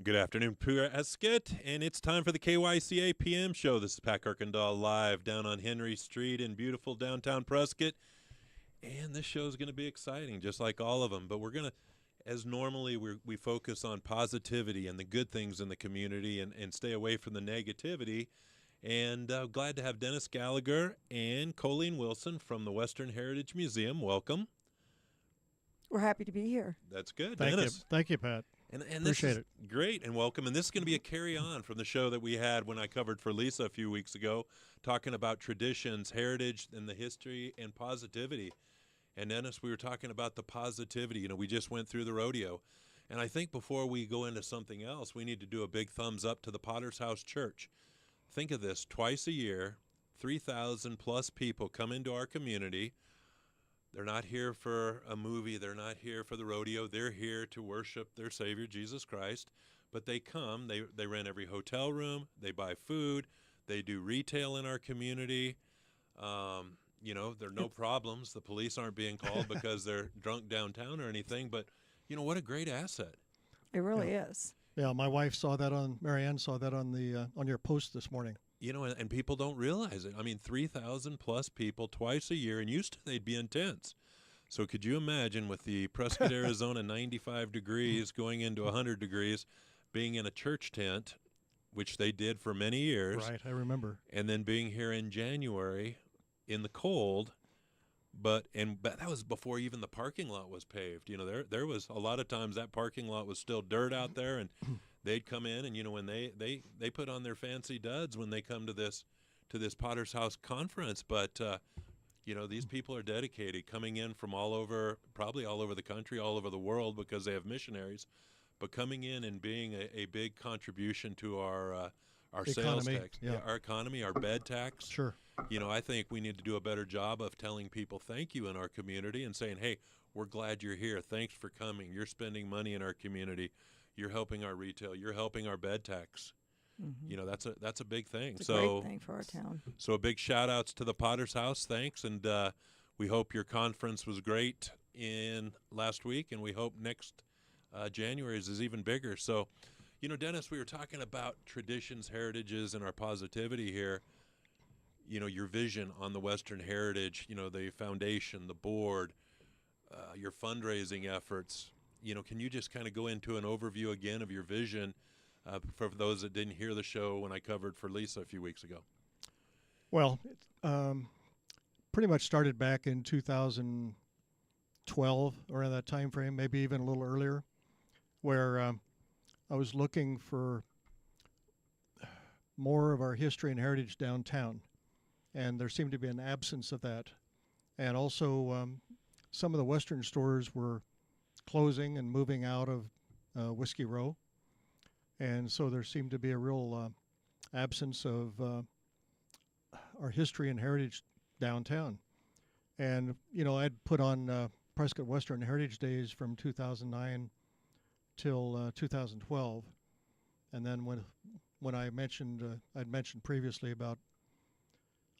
Good afternoon, Prescott, and it's time for the KYCA PM show. This is Pat Kuykendall live down on Henry Street in beautiful downtown Prescott. And this show is going to be exciting, just like all of them. But we're going to, as normally, we focus on positivity and the good things in the community and stay away from the negativity. And glad to have Dennis Gallagher and Colleen Wilson from the Western Heritage Museum. Welcome. We're happy to be here. That's good, Thank Dennis. you. Thank you, Pat. And Appreciate it. Great, and welcome. And this is going to be a carry-on from the show that we had when I covered for Lisa a few weeks ago, talking about traditions, heritage, and the history and positivity. And Dennis, we were talking about the positivity. You know, we just went through the rodeo. And I think before we go into something else, we need to do a big thumbs up to the Potter's House Church. Think of this, twice a year, 3,000 plus people come into our community. They're not here for a movie. They're not here for the rodeo. They're here to worship their Savior, Jesus Christ. But they come. They rent every hotel room. They buy food. They do retail in our community. You know, there are no problems. The police aren't being called because they're drunk downtown or anything. But, you know, what a great asset. It really is. Yeah, my wife saw that Marianne saw that on your post this morning. You know, and people don't realize it. I mean, 3,000 plus people twice a year, and used to they'd be intense. So could you imagine with the Prescott, Arizona 95 degrees going into 100 degrees, being in a church tent, which they did for many years. Right, I remember. And then being here in January in the cold, but that was before even the parking lot was paved. You know, there was a lot of times that parking lot was still dirt out there, and they'd come in, and you know, when they put on their fancy duds when they come to this Potter's House conference. But you know, these people are dedicated, coming in from all over, probably all over the country, all over the world, because they have missionaries, but coming in and being a big contribution to our sales Economy, tax, yeah. our economy, our bed tax. Sure. You know, I think we need to do a better job of telling people thank you in our community and saying, hey, we're glad you're here. Thanks for coming. You're spending money in our community. You're helping our retail. You're helping our bed tax. Mm-hmm. You know, that's a big thing. It's a great thing for our town. So a big shout outs to the Potter's House. Thanks. And we hope your conference was great in last week, and we hope next January's is even bigger. So, you know, Dennis, we were talking about traditions, heritages, and our positivity here. You know, your vision on the Western Heritage, you know, the foundation, the board, your fundraising efforts. You know, can you just kind of go into an overview again of your vision for those that didn't hear the show when I covered for Lisa a few weeks ago? Well, pretty much started back in 2012, around that time frame, maybe even a little earlier, where I was looking for more of our history and heritage downtown. And there seemed to be an absence of that. And also, some of the Western stores were closing and moving out of Whiskey Row. And so there seemed to be a real absence of our history and heritage downtown. And, you know, I'd put on Prescott Western Heritage Days from 2009 till 2012. And then when I mentioned, I'd mentioned previously about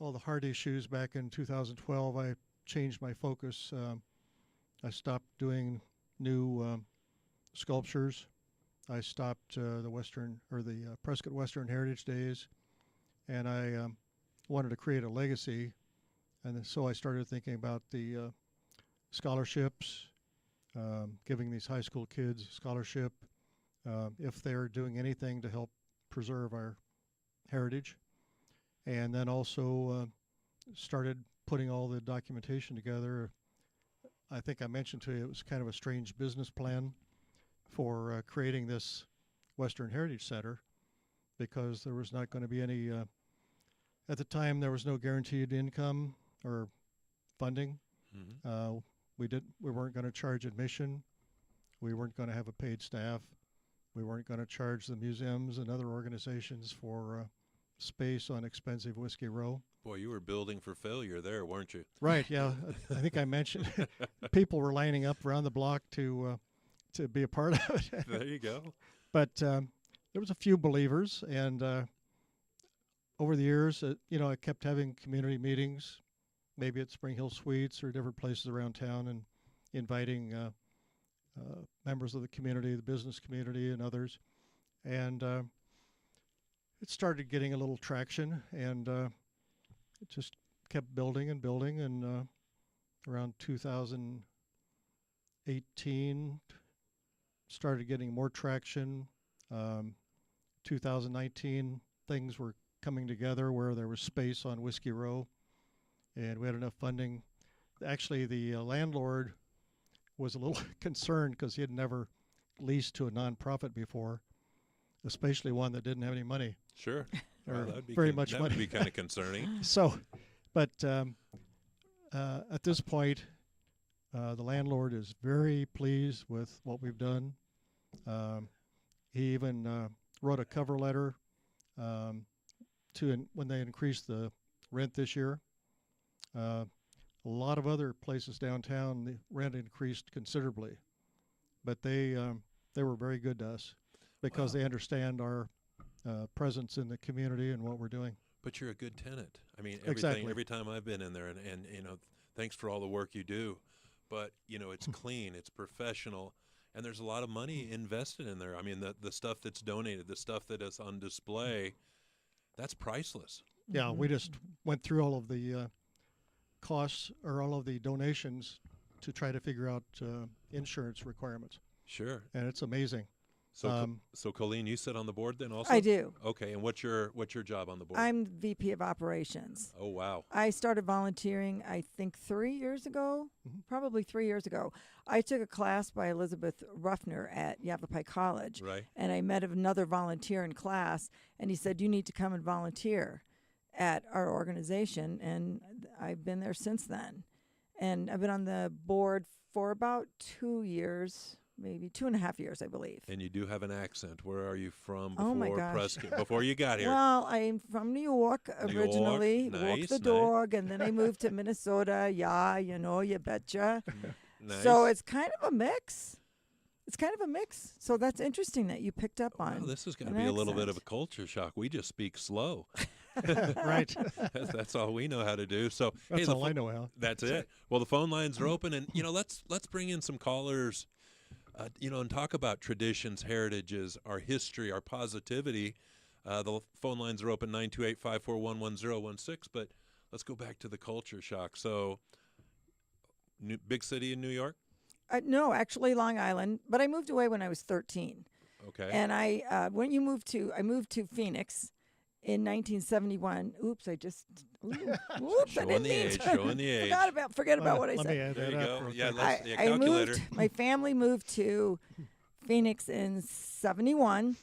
all the heart issues back in 2012, I changed my focus. I stopped doing new sculptures. I stopped the Prescott Western Heritage Days, and I wanted to create a legacy. And so I started thinking about the scholarships, giving these high school kids scholarship if they're doing anything to help preserve our heritage. And then also started putting all the documentation together. I think I mentioned to you it was kind of a strange business plan for creating this Western Heritage Center, because there was not going to be any, at the time there was no guaranteed income or funding. Mm-hmm. We weren't going to charge admission. We weren't going to have a paid staff. We weren't going to charge the museums and other organizations for space on expensive Whiskey Row. Boy, you were building for failure there, weren't you? Right, yeah. I think I mentioned people were lining up around the block to be a part of it. There you go. But there was a few believers, and over the years, you know, I kept having community meetings, maybe at Spring Hill Suites or different places around town, and inviting members of the community, the business community, and others. and it started getting a little traction, and it just kept building and building, and around 2018 started getting more traction. 2019, things were coming together where there was space on Whiskey Row, and we had enough funding. Actually, the landlord was a little concerned because he had never leased to a nonprofit before, especially one that didn't have any money. Sure. Or That would be very much that money. would be kind of concerning. So, but at this point, the landlord is very pleased with what we've done. He even wrote a cover letter when they increased the rent this year. A lot of other places downtown, the rent increased considerably, but they were very good to us because Wow. they understand our presence in the community and what we're doing. But you're a good tenant. I mean, Exactly. every time I've been in there, and thanks for all the work you do. But it's clean, it's professional, and there's a lot of money invested in there. I mean, the stuff that's donated, the stuff that is on display, that's priceless. Yeah, we just went through all of the costs or all of the donations to try to figure out insurance requirements, Sure. and it's amazing. So, so Colleen, you sit on the board then also? I do. Okay, and what's your job on the board? I'm VP of Operations. Oh, wow. I started volunteering, I think, 3 years ago, probably 3 years ago. I took a class by Elizabeth Ruffner at Yavapai College, Right. and I met another volunteer in class, and he said, you need to come and volunteer at our organization, and I've been there since then. And I've been on the board for about 2 years, maybe 2.5 years, I believe. And you do have an accent. Where are you from Oh, my before gosh. Prescott? Before you got here? Well, I'm from New York New York, originally. nice, Walked the nice. dog, and then I moved to Minnesota. Yeah, you betcha. Nice. So it's kind of a mix. It's kind of a mix. So that's interesting that you picked up on. Well, this is going to an be a little bit of a accent. culture shock. We just speak slow. Right. That's all we know how to do. So That's hey, the all I know, Al. That's it. Well, the phone lines are open, and let's bring in some callers, and talk about traditions, heritages, our history, our positivity. The phone lines are open 928-541-1016. But let's go back to the culture shock. So, big city in New York. No, actually Long Island, but I moved away when I was 13. Okay. And I moved to Phoenix in 1971. Oops, I just oops, I Showing didn't the mean age, to. showing the age. Forget about what I Let said. me add There that you up go. real Yeah, quick. let's I calculator. my family moved to Phoenix in 71,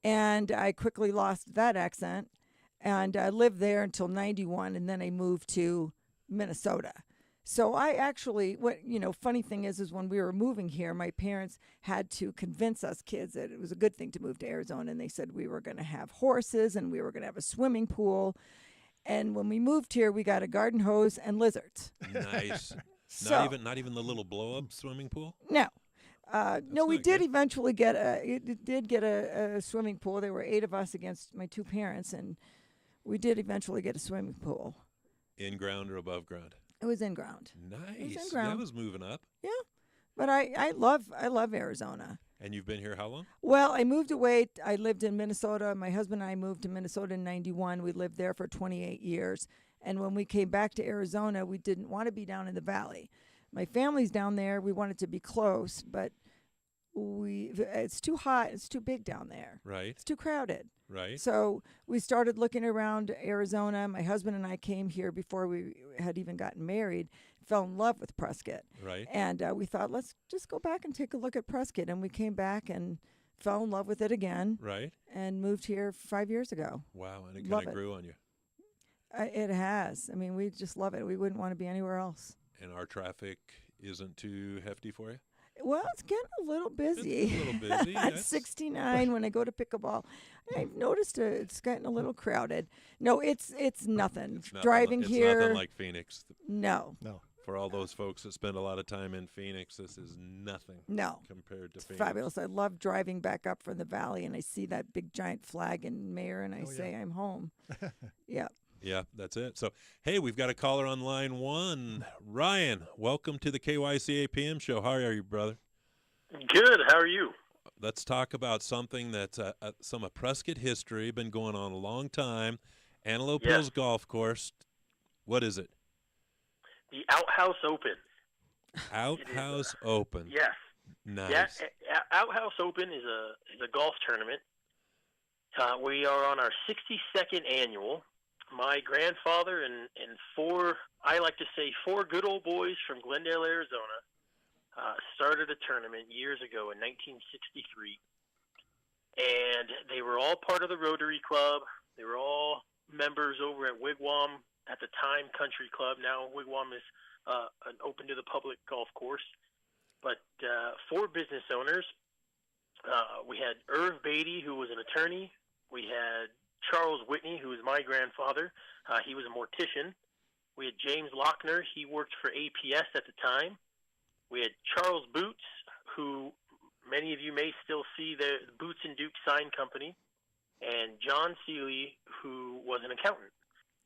and I quickly lost that accent, and I lived there until 91, and then I moved to Minnesota. So I actually, funny thing is when we were moving here, my parents had to convince us kids that it was a good thing to move to Arizona, and they said we were going to have horses and we were going to have a swimming pool. And when we moved here, we got a garden hose and lizards. Nice. So, not even the little blow up swimming pool. No. No, we not did good. eventually get a swimming pool. There were 8 of us against my 2 parents, and we did eventually get a swimming pool. In ground or above ground. It was in ground. Nice. in ground. That was moving up. Yeah. But I love Arizona. And you've been here how long? Well, I moved away. I lived in Minnesota. My husband and I moved to Minnesota in 91. We lived there for 28 years. And when we came back to Arizona, we didn't want to be down in the valley. My family's down there. We wanted to be close, but it's too hot. It's too big down there. Right. It's too crowded. Right. So we started looking around Arizona. My husband and I came here before we had even gotten married, fell in love with Prescott. Right. And we thought, let's just go back and take a look at Prescott. And we came back and fell in love with it again Right. and moved here 5 years ago. Wow. And it Love kind of it. grew on you. It has. I mean, we just love it. We wouldn't want to be anywhere else. And our traffic isn't too hefty for you? Well, it's getting a little busy. It's a little busy. At That's- 69 when I go to pickleball, I've noticed it's getting a little crowded. No, it's nothing. It's nothing, Driving it's here, nothing like Phoenix. no, No. For all those folks that spend a lot of time in Phoenix, this is nothing no. compared to It's Phoenix. fabulous. I love driving back up from the valley, and I see that big giant flag in Mayor, and I Oh, yeah. say, I'm home. Yeah. Yeah, that's it. So, hey, we've got a caller on line 1. Ryan, welcome to the KYCA PM show. How are you, brother? Good. How are you? Let's talk about something that's some of Prescott history, been going on a long time. Antelope Yes. Hills Golf Course. What is it? The Outhouse Open. Outhouse Open. Yes. Nice. Yeah, Outhouse Open is a golf tournament. We are on our 62nd annual. My grandfather and four, I like to say, four good old boys from Glendale, Arizona, started a tournament years ago in 1963. And they were all part of the Rotary Club. They were all members over at Wigwam, at the time Country Club. Now Wigwam is an open to the public golf course. But four business owners. We had Irv Beatty, who was an attorney. We had Charles Whitney, who was my grandfather. He was a mortician. We had James Lochner. He worked for APS at the time. We had Charles Boots, who many of you may still see the Boots and Duke Sign Company, and John Seeley, who was an accountant.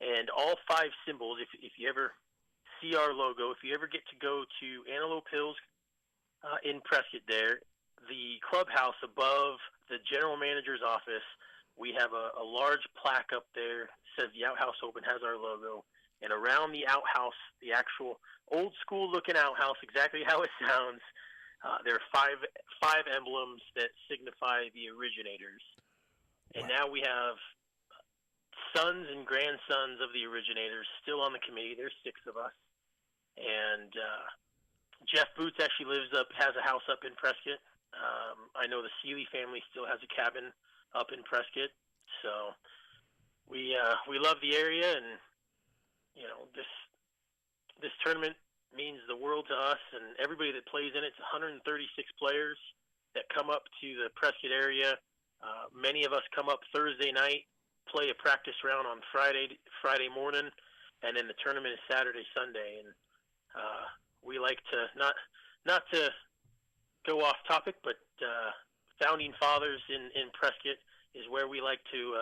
And all five symbols, if you ever see our logo, if you ever get to go to Antelope Hills in Prescott there, the clubhouse above the general manager's office, we have a large plaque up there that says the Outhouse Open, has our logo. And around the outhouse, the actual old school looking outhouse, exactly how it sounds, there are five emblems that signify the originators. And now we have sons and grandsons of the originators still on the committee. There's 6 of us. And Jeff Boots actually has a house up in Prescott. I know the Seeley family still has a cabin up in Prescott. So we love the area, and this tournament means the world to us and everybody that plays in it. It's 136 players that come up to the Prescott area. Many of us come up Thursday night, play a practice round on Friday morning, and then the tournament is Saturday, Sunday. And we like to not to go off topic, but Founding Fathers in Prescott is where we like to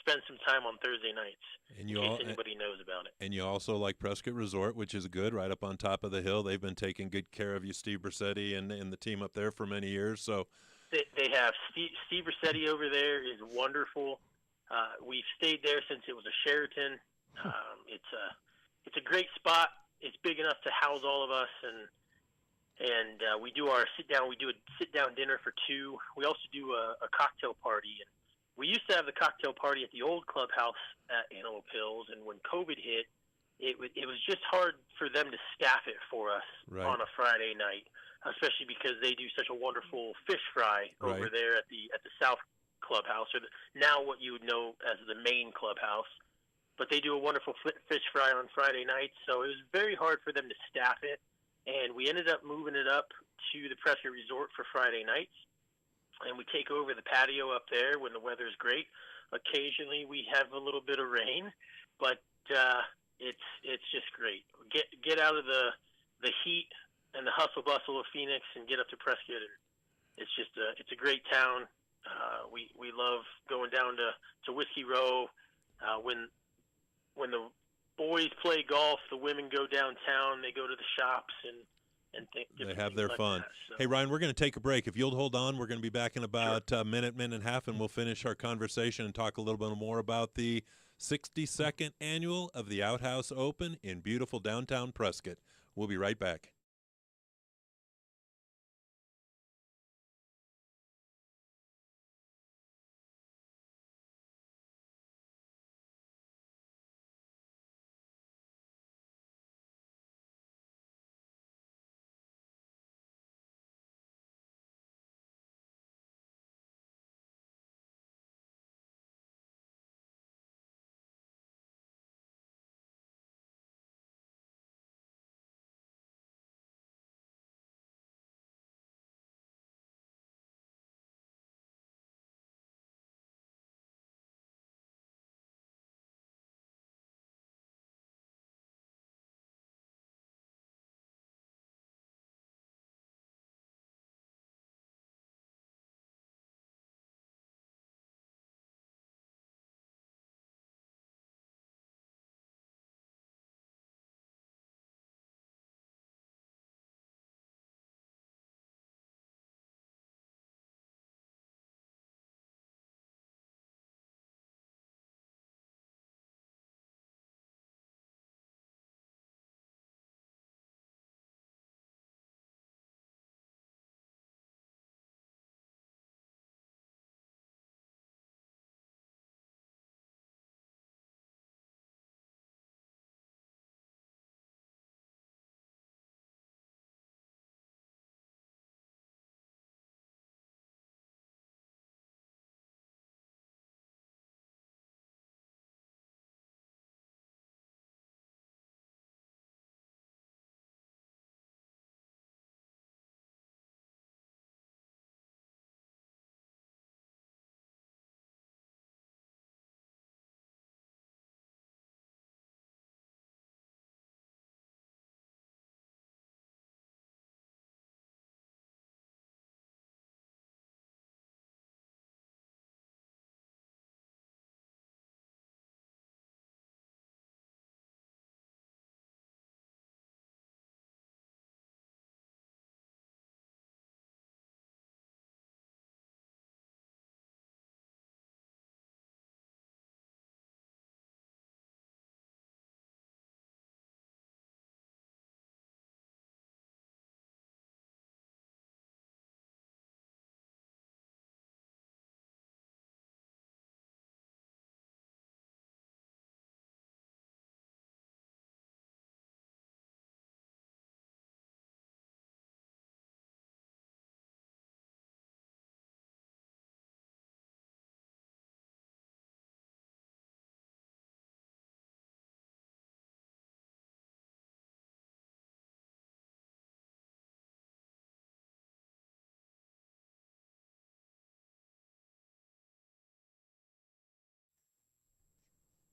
spend some time on Thursday nights, in case anybody knows about it. And you also like Prescott Resort, which is good, right up on top of the hill. They've been taking good care of you, Steve Brissetti, and the team up there for many years. So they have Steve Brissetti over there is wonderful. We've stayed there since it was a Sheraton. It's a great spot. It's big enough to house all of us, and we do our sit down. We do a sit down dinner for 2. We also do a cocktail party. And we used to have the cocktail party at the old clubhouse at Antelope Hills, and when COVID hit, it was just hard for them to staff it for us on a Friday night, especially because they do such a wonderful fish fry over there at the South Clubhouse, or now what you would know as the main clubhouse. But they do a wonderful fish fry on Friday nights, so it was very hard for them to staff it, and we ended up moving it up to the Prescott Resort for Friday nights. And we take over the patio up there when the weather's great. Occasionally we have a little bit of rain, but it's just great. Get out of the heat and the hustle bustle of Phoenix and get up to Prescott. And it's a great town. We love going down to Whiskey Row. When the boys play golf, the women go downtown. They go to the shops and they have their fun. So. Hey, Ryan, we're going to take a break. If you'll hold on, we're going to be back in about a minute and a half, and we'll finish our conversation and talk a little bit more about the 62nd annual of the Outhouse Open in beautiful downtown Prescott. We'll be right back.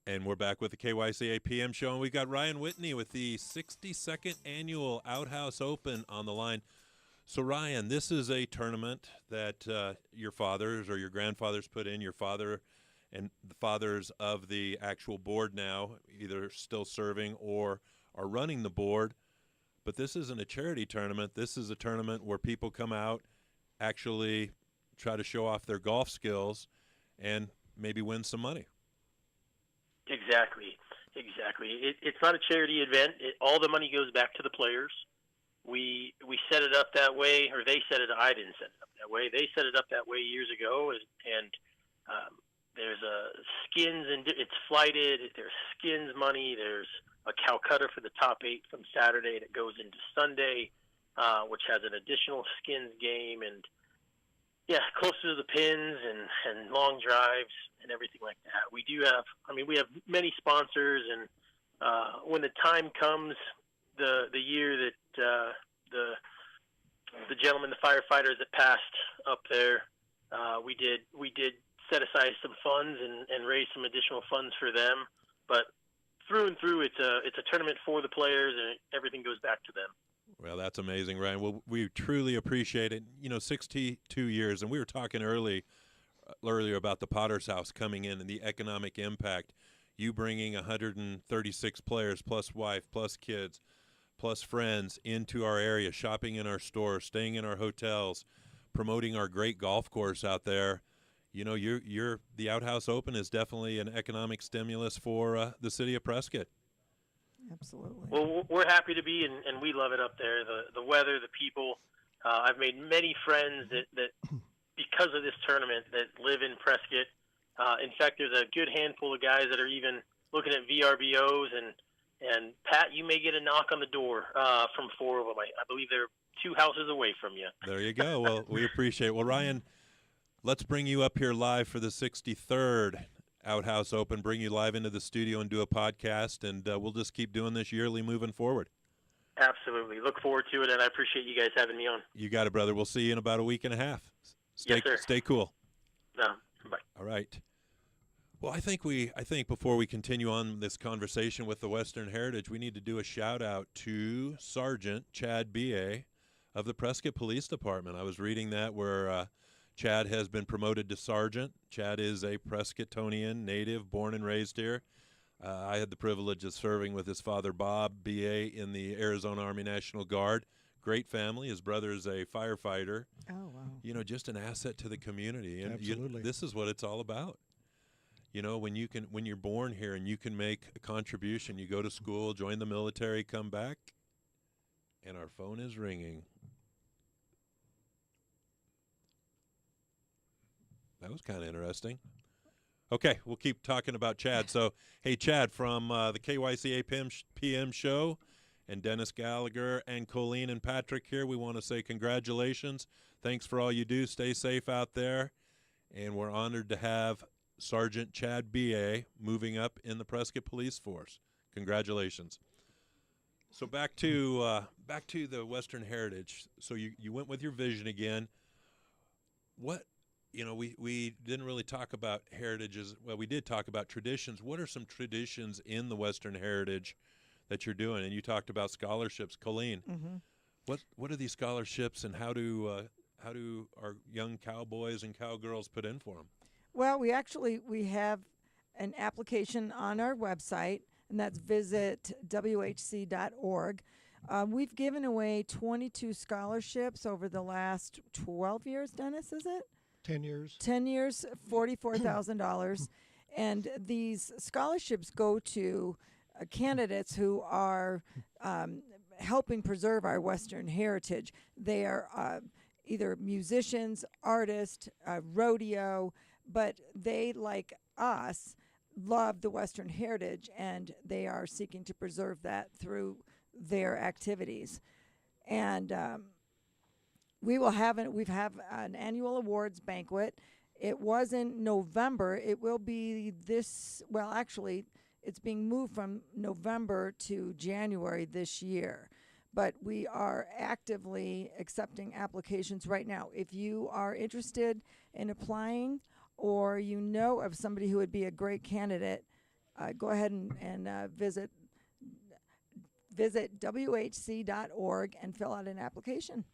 And we're back with the KYCA PM show, and we've got Ryan Whitney with the 62nd Annual Outhouse Open on the line. So, Ryan, this is a tournament that your fathers or your grandfathers put in, your father and the fathers of the actual board now, either still serving or are running the board. But this isn't a charity tournament. This is a tournament where people come out, actually try to show off their golf skills, and maybe win some money. Exactly. It's not a charity event. All the money goes back to the players. We set it up that way, or they set it. I didn't set it up that way. They set it up that way years ago, and there's skins, and it's flighted. There's skins money. There's a Calcutta for the top 8 from Saturday that goes into Sunday, which has an additional skins game, and closer to the pins and long drives and everything like that. We have many sponsors, and when the time comes, the year that the gentleman, the firefighters that passed up there, we did set aside some funds and raise some additional funds for them. But through and through, it's a tournament for the players, and everything goes back to them. Well, that's amazing, Ryan. Well, we truly appreciate it. 62 years, and we were talking earlier about the Potter's House coming in and the economic impact. You bringing 136 players plus wife, plus kids, plus friends into our area, shopping in our stores, staying in our hotels, promoting our great golf course out there. The Outhouse Open is definitely an economic stimulus for the city of Prescott. Absolutely. Well, we're happy to be, and we love it up there. The weather, the people. I've made many friends that because of this tournament that live in Prescott. In fact, there's a good handful of guys that are even looking at VRBOs, and Pat, you may get a knock on the door from 4 of them. I believe they're 2 houses away from you. There you go. Well, we appreciate it. Well, Ryan, let's bring you up here live for the 63rd Outhouse Open, bring you live into the studio and do a podcast, and we'll just keep doing this yearly moving forward. Absolutely. Look forward to it, and I appreciate you guys having me on. You got it, brother. We'll see you in about a week and a half. Yes, sir. Stay cool. No, bye. All right. Well, I think before we continue on this conversation with the Western Heritage, we need to do a shout-out to Sergeant Chad B.A. of the Prescott Police Department. I was reading that where Chad has been promoted to sergeant. Chad is a Prescottonian native, born and raised here. I had the privilege of serving with his father, Bob, B.A., in the Arizona Army National Guard. Great family. His brother is a firefighter. Oh, wow. Just an asset to the community. And Absolutely. this is what it's all about. When you're born here and you can make a contribution, you go to school, join the military, come back, and our phone is ringing. That was kind of interesting. Okay, we'll keep talking about Chad. So, hey, Chad, from the KYCA PM show, and Dennis Gallagher and Colleen and Patrick here, we want to say congratulations. Thanks for all you do. Stay safe out there. And we're honored to have Sergeant Chad B.A. moving up in the Prescott Police Force. Congratulations. So back to the Western Heritage. So you went with your vision again. What? We didn't really talk about heritages. Well, we did talk about traditions. What are some traditions in the Western Heritage that you're doing? And you talked about scholarships. Colleen, what are these scholarships, and how do our young cowboys and cowgirls put in for them? Well, we have an application on our website, and that's visit whc.org. We've given away 22 scholarships over the last 12 years, Dennis, is it? 10 years. 10 years, $44,000. And these scholarships go to candidates who are helping preserve our Western heritage. They are either musicians, artists, rodeo, but they, like us, love the Western heritage, and they are seeking to preserve that through their activities. And we've an annual awards banquet. It was in November. It will be it's being moved from November to January this year. But we are actively accepting applications right now. If you are interested in applying, or you know of somebody who would be a great candidate, go ahead and visit whc.org and fill out an application.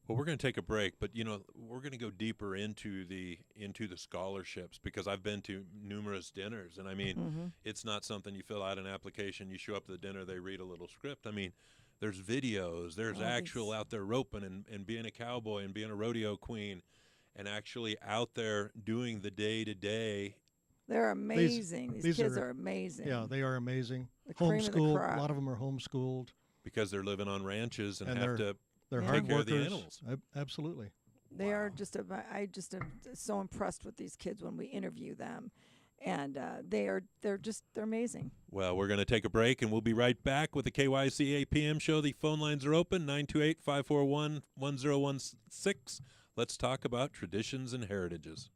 Well, we're going to take a break, but we're going to go deeper into the scholarships, because I've been to numerous dinners, and I mean, it's not something you fill out an application, you show up to the dinner, they read a little script. I mean, there's videos, there's actual out there roping and being a cowboy and being a rodeo queen, and actually out there doing the day-to-day. They're amazing. These kids are amazing. Yeah, they are amazing. The cream of the Homeschooled. crop. A lot of them are homeschooled. Because they're living on ranches and have to They're Yeah. hard take care of the workers. animals. Absolutely. They are just I just am so impressed with these kids when we interview them, and they're amazing. Well, we're going to take a break, and we'll be right back with the KYCA PM show. The phone lines are open, 928-541-1016. Let's talk about traditions and heritages.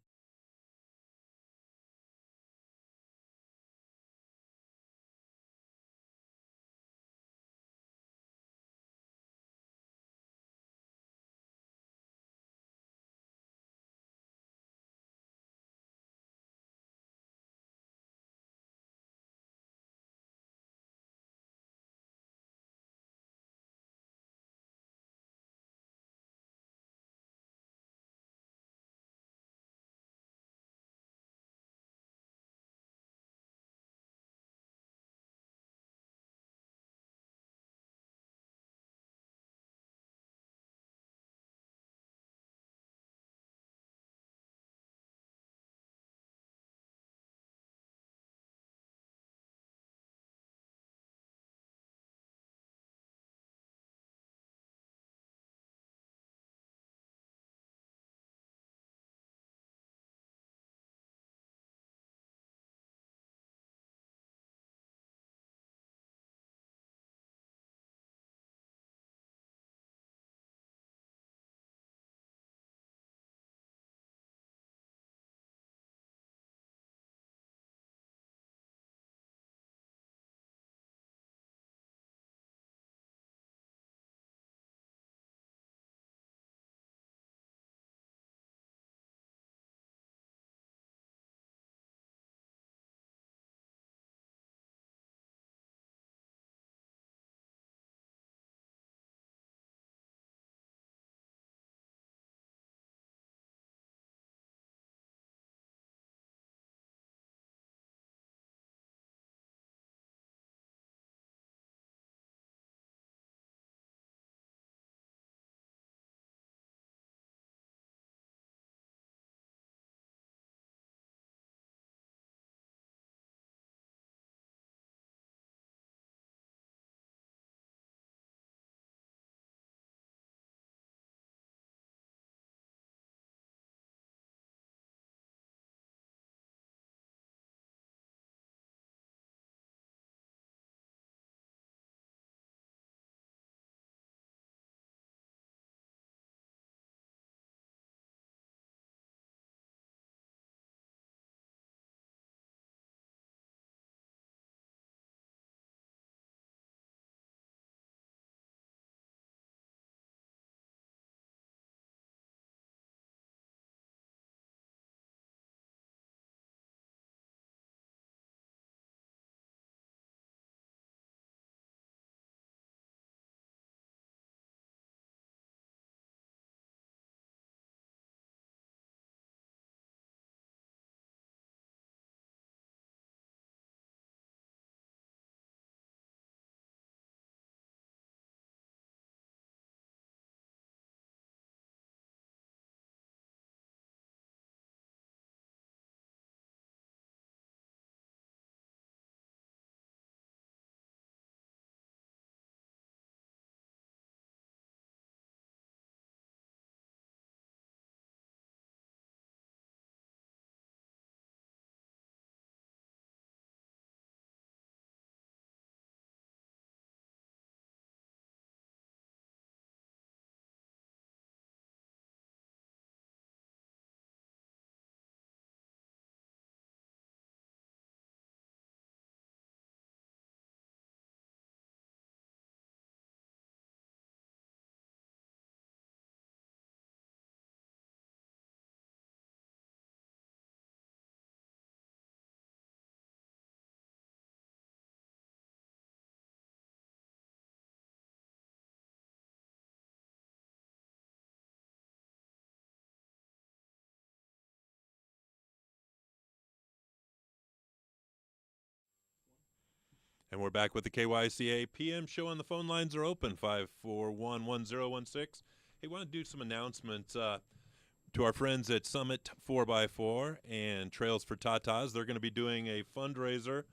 And we're back with the KYCA PM show, and the phone lines are open, 541-1016. Hey, want to do some announcements to our friends at Summit 4x4 and Trails for Tatas. They're going to be doing a fundraiser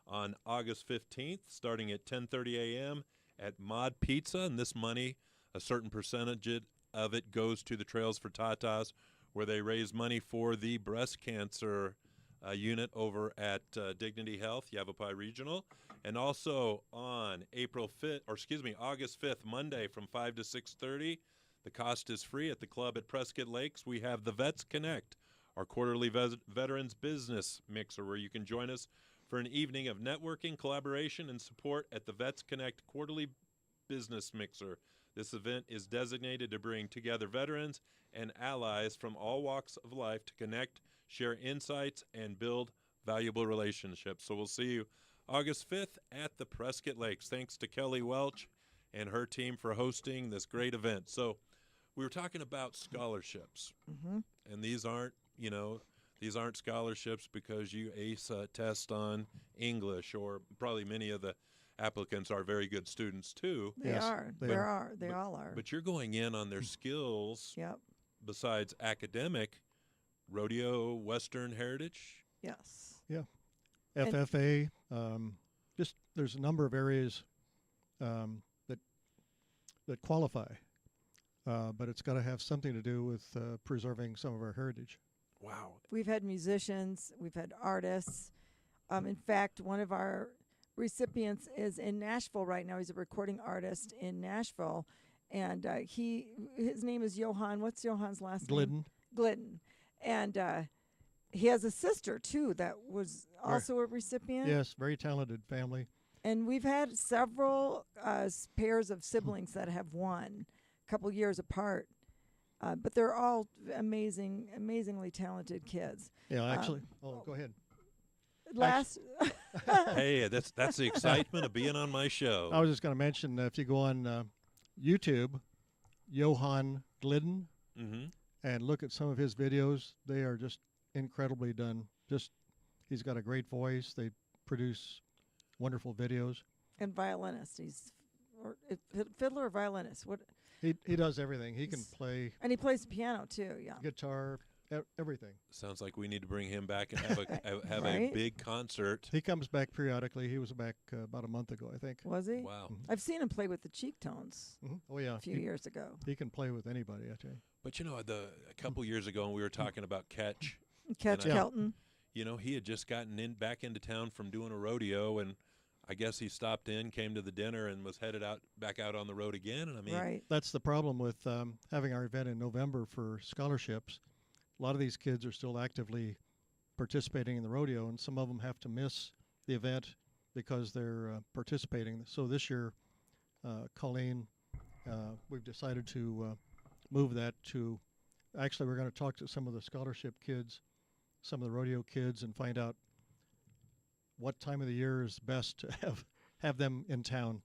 on August 15th, starting at 10:30 a.m. at Mod Pizza, and this money, a certain percentage of it goes to the Trails for Tatas, where they raise money for the breast cancer unit over at Dignity Health, Yavapai Regional. And also on August 5th, Monday from 5 to 6:30, the cost is free at the club at Prescott Lakes. We have the Vets Connect, our quarterly Veterans Business Mixer, where you can join us for an evening of networking, collaboration, and support at the Vets Connect Quarterly Business Mixer. This event is designated to bring together veterans and allies from all walks of life to connect, share insights, and build valuable relationships. So we'll see you August 5th at the Prescott Lakes. Thanks to Kelly Welch and her team for hosting this great event. So we were talking about scholarships, and these aren't scholarships because you ace a test on English, or probably many of the applicants are very good students too. They Yes, are. they They are. are. They all are. But you're going in on their skills Yep. besides academic, rodeo, Western heritage. Yes. And- FFA. Just there's a number of areas that qualify, but it's got to have something to do with preserving some of our heritage. Wow. We've had musicians, we've had artists. In fact, one of our recipients is in Nashville right now. He's a recording artist in Nashville, and his name is Johann. What's Johann's last name? Glidden. Glidden. And he has a sister too that was also a recipient. Yes, very talented family. And we've had several pairs of siblings that have won, a couple years apart. But they're all amazingly talented kids. Yeah, actually. Go ahead. Last, Hey, that's the excitement of being on my show. I was just going to mention if you go on YouTube, Johann Glidden, and look at some of his videos, they are just incredibly done. He's got a great voice. They produce wonderful videos. and violinist. He's fiddler or violinist. What? He does everything. He can play And he plays the piano too. Yeah. guitar, everything. Sounds like we need to bring him back and have a Right? big concert. He comes back periodically. He was back about a month ago, I think. Was he? Wow. I've seen him play with the Cheek Tones Oh yeah, a few years ago. he can play with anybody. I tell you. But a couple years ago when we were talking about Catch, Catch Yeah. Kelton. he had just gotten back into town from doing a rodeo, and I guess he stopped in, came to the dinner, and was headed back out on the road again. And I mean, Right. That's the problem with having our event in November for scholarships. A lot of these kids are still actively participating in the rodeo, and some of them have to miss the event because they're participating. So this year, Colleen, we've decided to move that to. Actually, we're going to talk to some of the scholarship kids, some of the rodeo kids, and find out what time of the year is best to have them in town.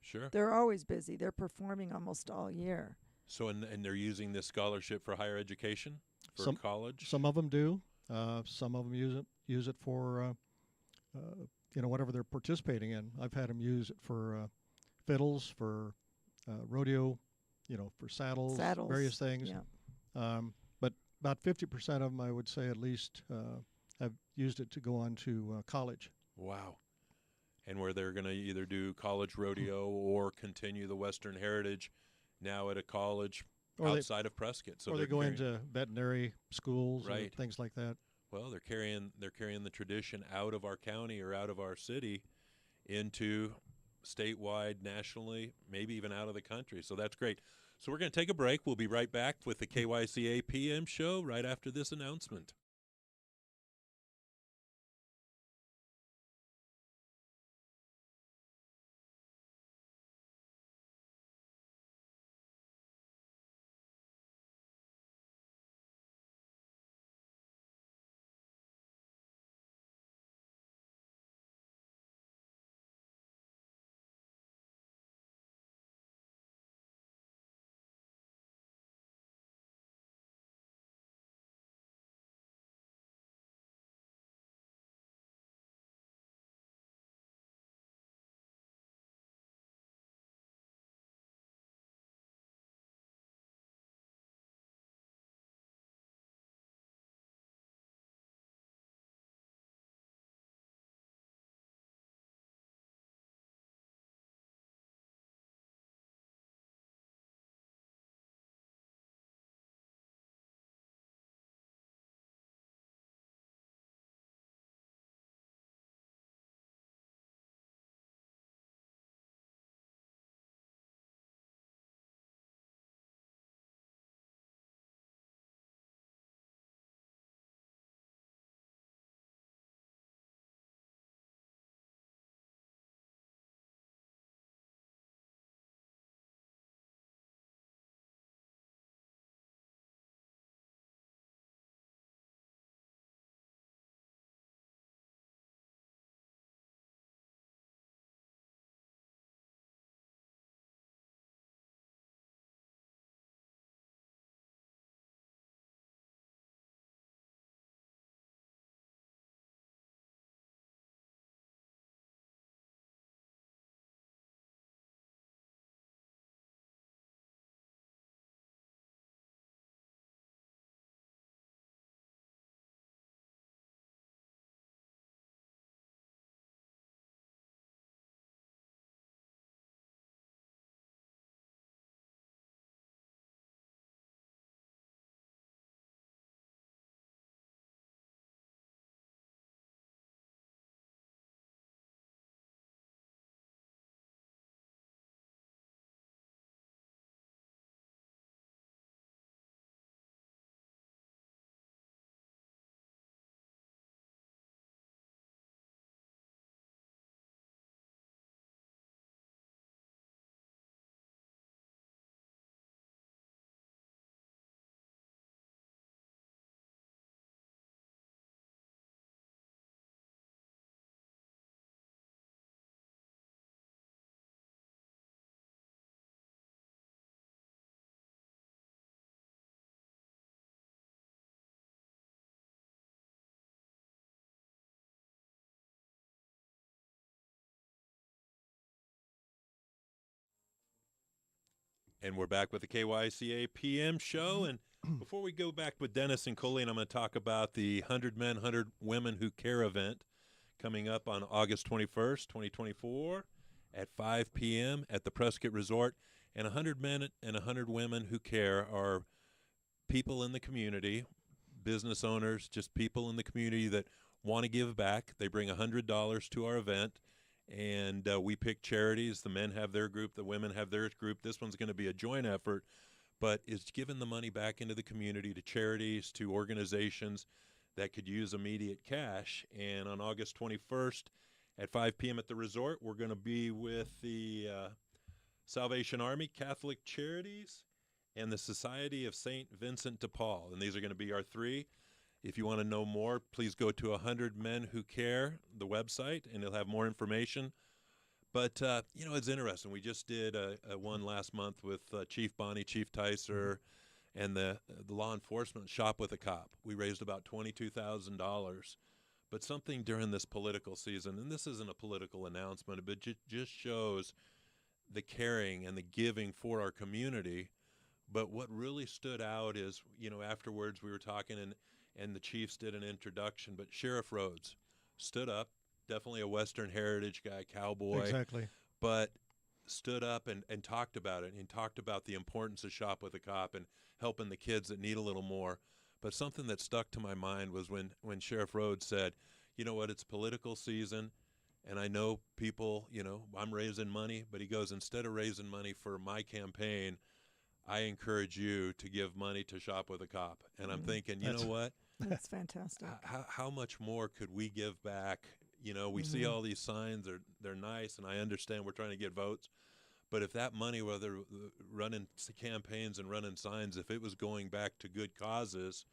sure. They're always busy. They're performing almost all year. So and they're using this scholarship for higher education, for Some- college. Some of them do. Some of them use it for whatever they're participating in. I've had them use it for fiddles, for rodeo, for saddles, Saddles. various things. Yeah. But about 50% of them, I would say at least, have used it to go on to college. Wow. And where they're going to either do college rodeo or continue the Western heritage now at a college Or they- outside of Prescott. So or they they're go carrying- into veterinary schools Right. and things like that. Well, they're carrying the tradition out of our county or out of our city into statewide, nationally, maybe even out of the country. So that's great. So we're going to take a break. We'll be right back with the KYCA PM show right after this announcement. And we're back with the KYCA PM show. And before we go back with Dennis and Colleen, I'm going to talk about the 100 Men, 100 Women Who Care event coming up on August 21st, 2024 at 5 p.m. at the Prescott Resort. And 100 Men and 100 Women Who Care are people in the community, business owners, just people in the community that want to give back. They bring $100 to our event. And we pick charities. The men have their group. The women have their group. This one's going to be a joint effort, but it's giving the money back into the community to charities, to organizations that could use immediate cash. And on August 21st at 5 p.m. at the resort, we're going to be with the Salvation Army, Catholic Charities, and the Society of St. Vincent de Paul. And these are going to be our three. If you want to know more, please go to 100 Men Who Care, the website, and it'll have more information. But, it's interesting. We just did a one last month with Chief Bonnie, Chief Ticer, and the law enforcement Shop with a Cop. We raised about $22,000. But something during this political season, and this isn't a political announcement, but just shows the caring and the giving for our community. But what really stood out is, afterwards we were talking, and the chiefs did an introduction, but Sheriff Rhodes stood up, definitely a Western heritage guy, cowboy. Exactly. But stood up and talked about it, and talked about the importance of Shop with a Cop and helping the kids that need a little more. But something that stuck to my mind was when Sheriff Rhodes said, you know what, it's political season, and I know people, I'm raising money, but he goes, instead of raising money for my campaign, I encourage you to give money to Shop with a Cop. And I'm thinking, you know what? That's fantastic. How much more could we give back? We see all these signs, they're nice, and I understand we're trying to get votes. But if that money, whether running campaigns and running signs, if it was going back to good causes,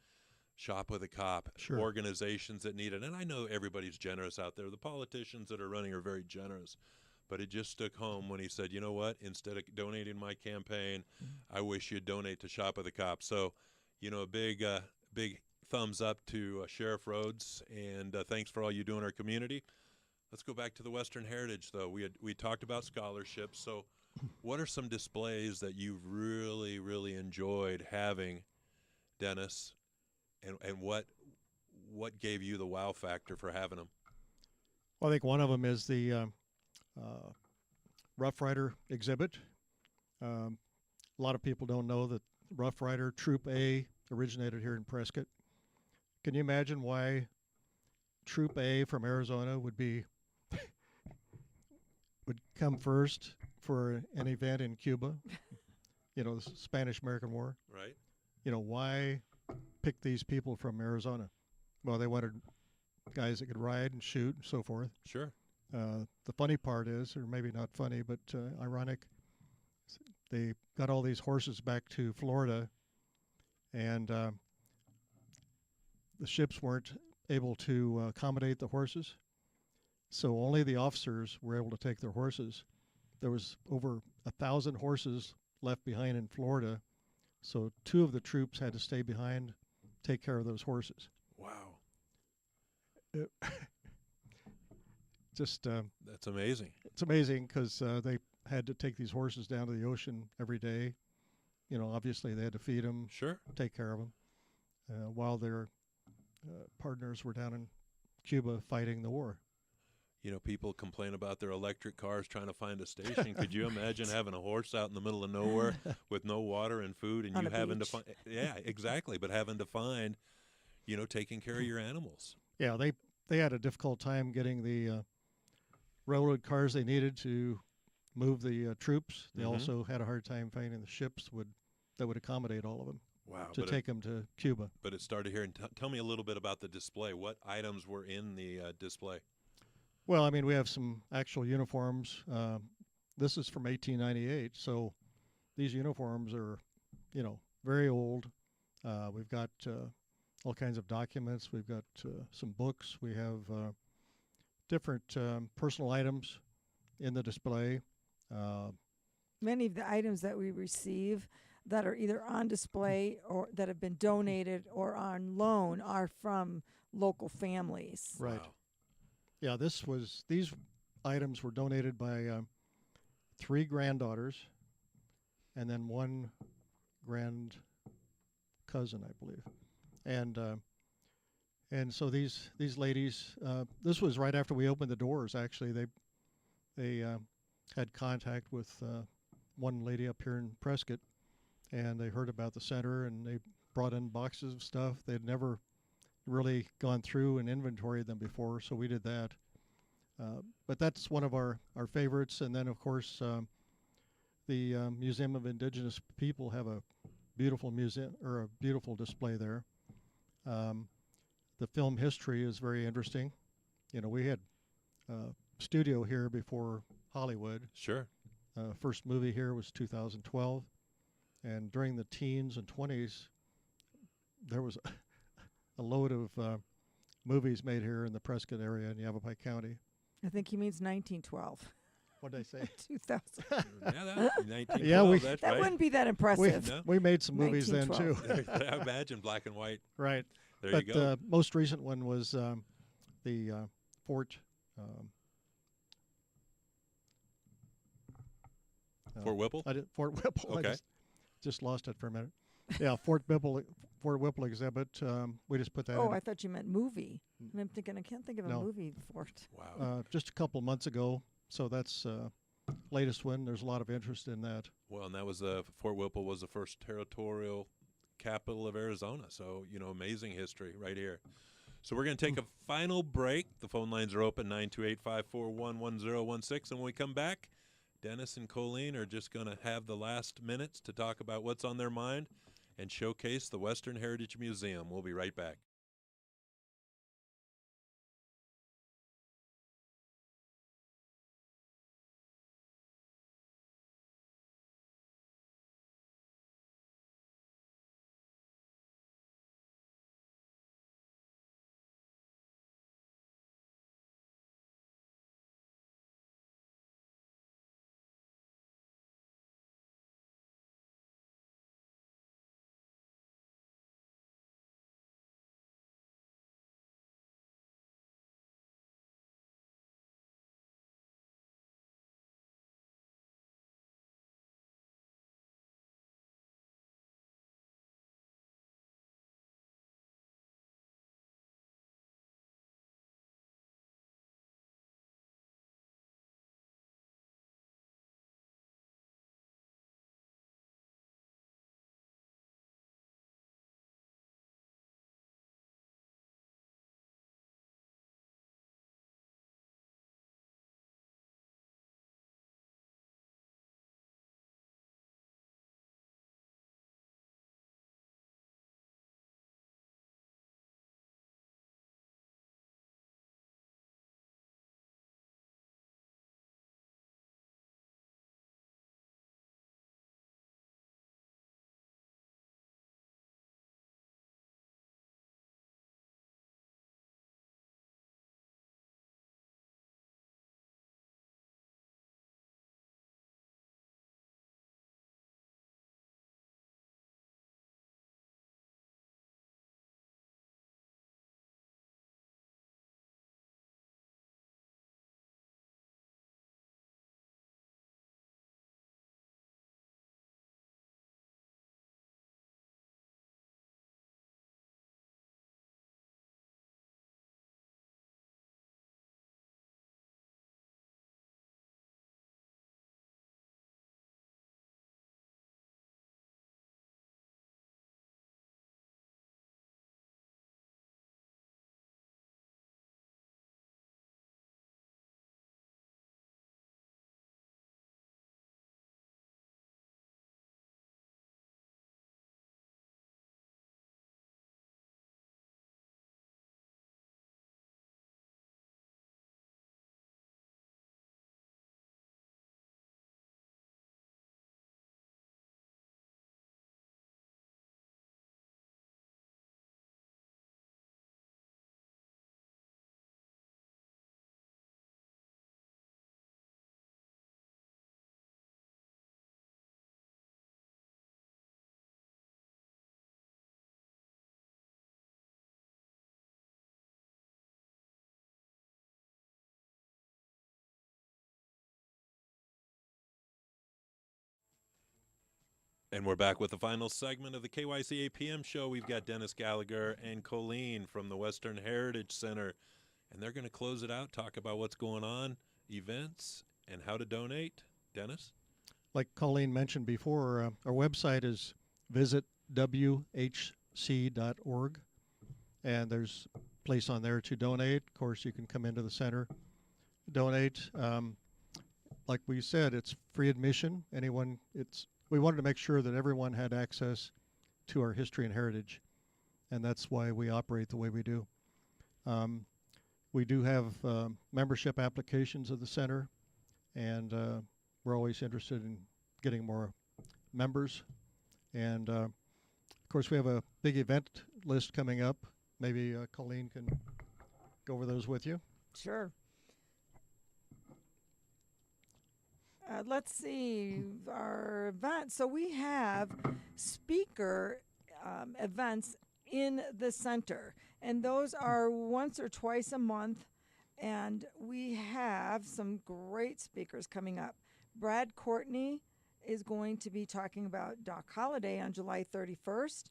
Shop with a Cop, Sure. organizations that need it. And I know everybody's generous out there. The politicians that are running are very generous. But it just stuck home when he said, you know what, instead of donating my campaign, I wish you'd donate to Shop with a Cop. So, a big thumbs up to Sheriff Rhodes, and thanks for all you do in our community. Let's go back to the Western Heritage, though. We talked about scholarships. So what are some displays that you've really, really enjoyed having, Dennis, and what gave you the wow factor for having them? Well, I think one of them is the Rough Rider exhibit. A lot of people don't know that Rough Rider Troop A originated here in Prescott. Can you imagine why Troop A from Arizona would come first for an event in Cuba? The Spanish-American War. Right. Why pick these people from Arizona? Well, they wanted guys that could ride and shoot and so forth. Sure. The funny part is, or maybe not funny, but ironic, they got all these horses back to Florida, and the ships weren't able to accommodate the horses, so only the officers were able to take their horses. There was over 1,000 horses left behind in Florida, so 2 of the troops had to stay behind, take care of those horses. Wow. That's amazing. It's amazing because they had to take these horses down to the ocean every day. Obviously they had to feed them, Sure. take care of them, while their partners were down in Cuba fighting the war. People complain about their electric cars trying to find a station. Could you imagine having a horse out in the middle of nowhere with no water and food, and On you a having beach. to find? Yeah, exactly. But having to find, taking care of your animals. Yeah, they had a difficult time getting the railroad cars they needed to move the troops. They Mhm. also had a hard time finding the ships that would accommodate all of them Wow. to take them to Cuba. But it started here. And tell me a little bit about the display. What items were in the display? Well, I mean, we have some actual uniforms. This is from 1898, so these uniforms are, very old. We've got all kinds of documents. We've got some books. We have different personal items in the display. Many of the items that we receive that are either on display or that have been donated or on loan are from local families. Right. Wow. Yeah, these items were donated by 3 granddaughters and then one grand cousin, I believe. And so these ladies, this was right after we opened the doors. Actually, they had contact with one lady up here in Prescott, and they heard about the center, and they brought in boxes of stuff. They'd never really gone through and inventoried them before, so we did that. But that's one of our favorites. And then, of course, the Museum of Indigenous People have a beautiful museum, or a beautiful display there. The film history is very interesting. You know, we had studio here before Hollywood. Sure. First movie here was 2012. And during the teens and 20s, there was a load of movies made here in the Prescott area in Yavapai County. I think he means 1912. What did I say? 2000. Yeah, that 1912, Yeah, that's That right. wouldn't be that impressive. No? We made some movies then, too. 1912. I imagine black and white. Right. There But you go. the most recent one was the Fort... Fort Whipple? Fort Whipple. Okay. I just lost it for a minute. Yeah, Fort Whipple exhibit. We just put that Oh, in I thought you meant movie. I'm thinking, I can't think of a No. movie fort. Wow. just a couple months ago. So that's latest one. There's a lot of interest in that. Well, and that was Fort Whipple was the first territorial capital of Arizona. So, you know, amazing history right here. So we're going to take a final break. The phone lines are open, 928-541-1016. And when we come back, Dennis and Colleen are just going to have the last minutes to talk about what's on their mind and showcase the Western Heritage Museum. We'll be right back. And we're back with the final segment of the KYCA PM show. We've got Dennis Gallagher and Colleen from the Western Heritage Center, and they're going to close it out, talk about what's going on, events, and how to donate. Dennis? Like Colleen mentioned before, our website is visitwhc.org, and there's a place on there to donate. Of course, you can come into the center, donate. Like we said, it's free admission. We wanted to make sure that everyone had access to our history and heritage, and that's why we operate the way we do. We do have membership applications of the center, and we're always interested in getting more members. And of course, we have a big event list coming up. Maybe Colleen can go over those with you. Sure. Let's see our events. So we have speaker events in the center, and those are once or twice a month, and we have some great speakers coming up. Brad Courtney is going to be talking about Doc Holliday on July 31st.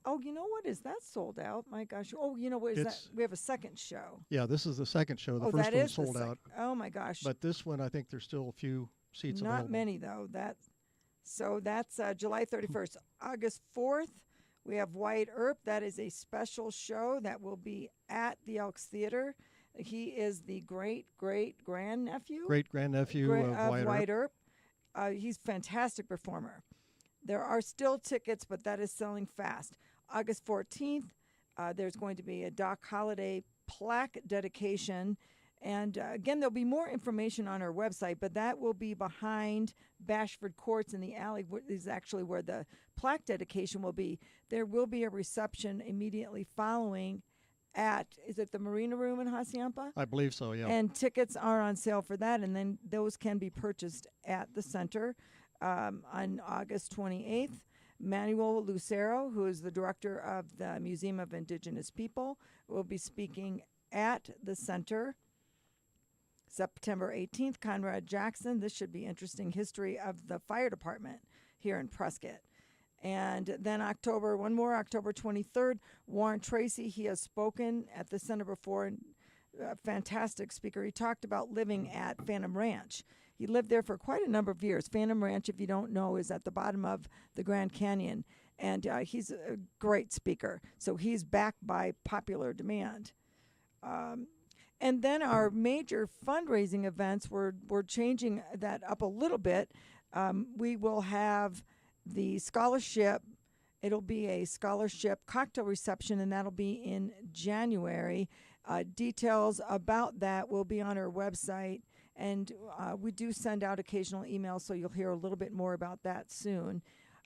Oh, you know what? Is that sold out? My gosh. Oh, you know what is that? We have a second show. Yeah, this is the second show. The first first one's sold out. Oh, my gosh. But this one, I think there's still a few seats available. Not many, though. That's July 31st. August 4th, we have Wyatt Earp. That is a special show that will be at the Elks Theater. He is the great-great-grandnephew? Great-grandnephew of Wyatt Earp. He's a fantastic performer. There are still tickets, but that is selling fast. August 14th, there's going to be a Doc Holliday plaque dedication. And again, there'll be more information on our website, but that will be behind Bashford Courts in the alley, is actually where the plaque dedication will be. There will be a reception immediately following is it the Marina Room in Hacienda? I believe so, yeah. And tickets are on sale for that, and then those can be purchased at the center. On August 28th, Manuel Lucero, who is the director of the Museum of Indigenous People, will be speaking at the center. September 18th, Conrad Jackson. This should be interesting. History of the fire department here in Prescott. And then October 23rd, Warren Tracy. He has spoken at the center before. A fantastic speaker. He talked about living at Phantom Ranch. He lived there for quite a number of years. Phantom Ranch, if you don't know, is at the bottom of the Grand Canyon. And he's a great speaker. So he's back by popular demand. And then our major fundraising events, we're changing that up a little bit. We will have the scholarship. It'll be a scholarship cocktail reception, and that'll be in January. Details about that will be on our website. And we do send out occasional emails, so you'll hear a little bit more about that soon.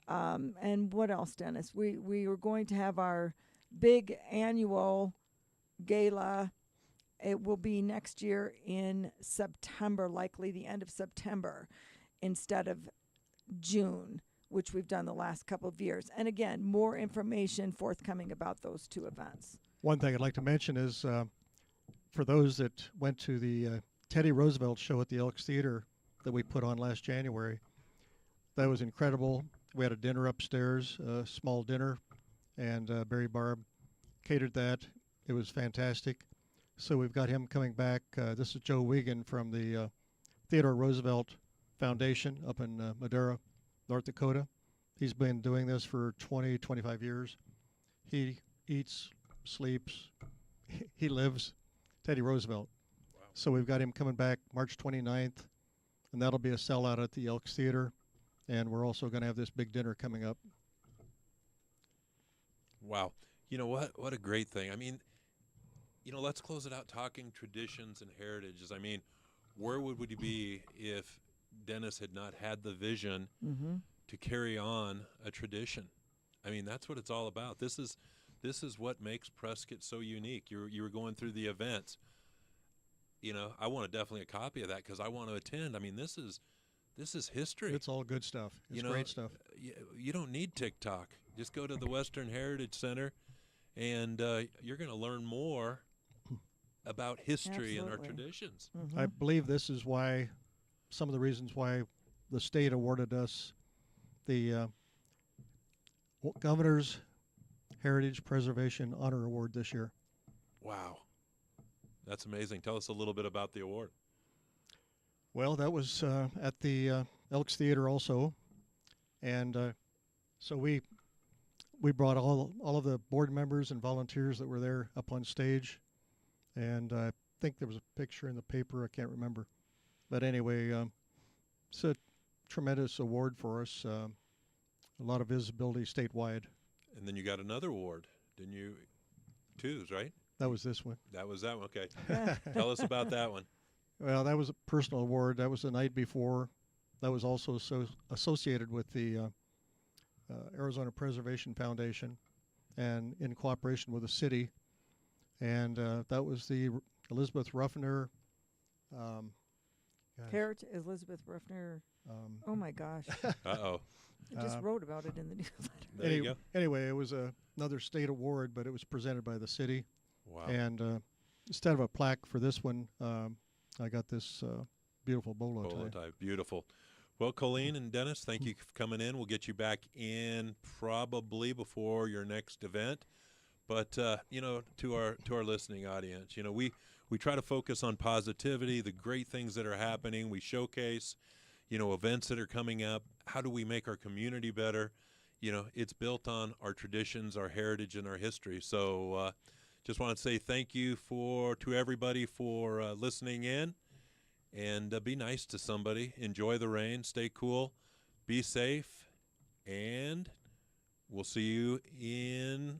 And what else, Dennis? We are going to have our big annual gala. It will be next year in September, likely the end of September, instead of June, which we've done the last couple of years. And again, more information forthcoming about those two events. One thing I'd like to mention is for those that went to the Teddy Roosevelt show at the Elks Theater that we put on last January, that was incredible. We had a dinner upstairs, a small dinner, and Barry Barb catered that. It was fantastic. So we've got him coming back. This is Joe Wiegand from the Theodore Roosevelt Foundation up in Madera, North Dakota. He's been doing this for 20, 25 years. He eats, sleeps, he lives Teddy Roosevelt. Wow. So we've got him coming back March 29th, and that'll be a sellout at the Elks Theater. And we're also going to have this big dinner coming up. Wow. You know what? What a great thing. I mean, let's close it out talking traditions and heritages. I mean, where would we be if Dennis had not had the vision to carry on a tradition? I mean, that's what it's all about. This is what makes Prescott so unique. You were going through the events. I want definitely a copy of that because I want to attend. I mean, this is history. It's all good stuff. It's great stuff. You don't need TikTok. Just go to the Western Heritage Center, and you're going to learn more about history and our traditions. Mm-hmm. I believe this is why, some of the reasons why the state awarded us the Governor's Heritage Preservation Honor Award this year. Wow. That's amazing. Tell us a little bit about the award. Well, that was at the Elks Theater also, and so we brought all of the board members and volunteers that were there up on stage, and I think there was a picture in the paper. I can't remember, but anyway, it's a tremendous award for us. A lot of visibility statewide. And then you got another award, didn't you? Twos, right? That was this one. That was that one. Okay. Tell us about that one. Well, that was a personal award. That was the night before. That was also associated with the Arizona Preservation Foundation, and in cooperation with the city. And that was the Elizabeth Ruffner. Elizabeth Ruffner. Oh my gosh! Uh-oh. I just wrote about it in the newsletter. There you go. Anyway, it was another state award, but it was presented by the city. Wow. And instead of a plaque for this one, I got this beautiful bolo tie. Beautiful. Well, Colleen and Dennis, thank you for coming in. We'll get you back in probably before your next event. But to our listening audience, we try to focus on positivity, the great things that are happening. We showcase, events that are coming up. How do we make our community better? It's built on our traditions, our heritage, and our history. So just want to say thank you to everybody for listening in, and be nice to somebody. Enjoy the rain. Stay cool. Be safe. And we'll see you in